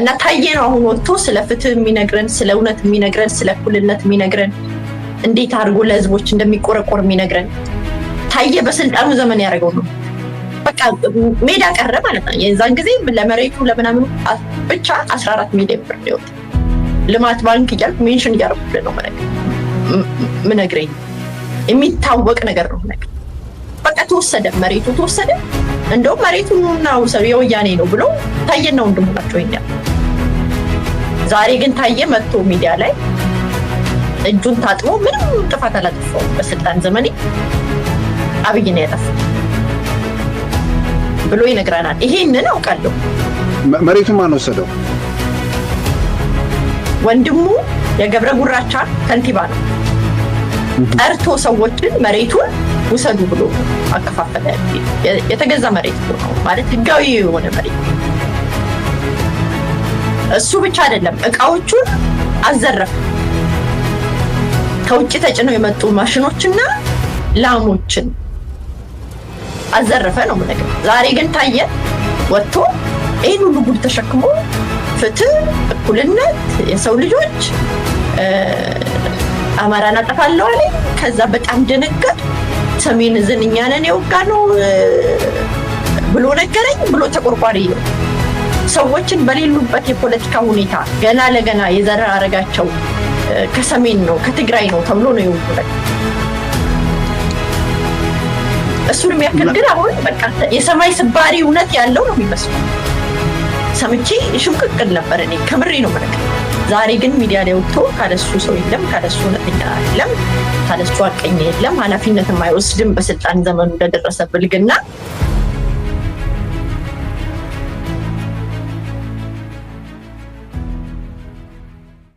እና ታየ ነው አሁን ወጥቶ ስለ ፍትህ የሚነግረን፣ ስለ እውነት የሚነግረን፣ ስለ እኩልነት የሚነግረን፣ እንዴት አድርጎ ለህዝቦች እንደሚቆረቆር የሚነግረን። ታየ በስልጣኑ ዘመን ያደረገው ነው። በቃ ሜዳ ቀረ ማለት ነው። የዛን ጊዜ ለመሬቱ ለምናምን ብቻ 14 ሚሊዮን ብር ይወጣ ልማት ባንክ እያልኩ ሜንሽን እያደረኩልህ ነው ምነግረኝ። የሚታወቅ ነገር ነው ነገር በቃ ተወሰደ፣ መሬቱ ተወሰደ። እንደውም መሬቱና ሰው የወያኔ ነው ብሎ ታየና ወንድሙ ናቸው ይኛ። ዛሬ ግን ታየ መጥቶ ሚዲያ ላይ እጁን ታጥቦ ምንም ጥፋት አላጠፋውም በስልጣን ዘመኔ አብይ ነው ያጠፋው ብሎ ይነግረናል። ይሄንን አውቃለሁ። መሬቱን ማን ወሰደው? ወንድሙ የገብረ ጉራቻ ከንቲባ ነው። ጠርቶ ሰዎችን መሬቱን ውሰዱ ብሎ አከፋፈለ። የተገዛ መሬት ነው ማለት ህጋዊ የሆነ መሬት። እሱ ብቻ አይደለም፣ እቃዎቹን አዘረፈ። ከውጭ ተጭነው የመጡ ማሽኖችና ላሞችን አዘረፈ ነው ማለት። ዛሬ ግን ታየ ወጥቶ ይሄን ሁሉ ጉድ ተሸክሞ ፍትህ፣ እኩልነት፣ የሰው ልጆች አማራን አጠፋለሁ አለ። ከዛ በጣም ደነገጥ። ሰሜን ዝን እኛ ነን የወጋነው ብሎ ነገረኝ ብሎ ተቆርቋሪ ሰዎችን በሌሉበት የፖለቲካ ሁኔታ ገና ለገና የዘር አረጋቸው ከሰሜን ነው ከትግራይ ነው ተብሎ ነው የወጉለት። እሱን የሚያክል ግን አሁን በቃ የሰማይ ስባሪ እውነት ያለው ነው የሚመስለው። ሰምቼ ሽምቅቅል ነበር እኔ ከምሬ ነው ማለት። ዛሬ ግን ሚዲያ ላይ ወጥቶ ካለሱ ሰው የለም፣ ካለሱ እውነተኛ የለም፣ ካለሱ አቀኝ የለም፣ ኃላፊነትም አይወስድም በስልጣን ዘመኑ ለደረሰ ብልግና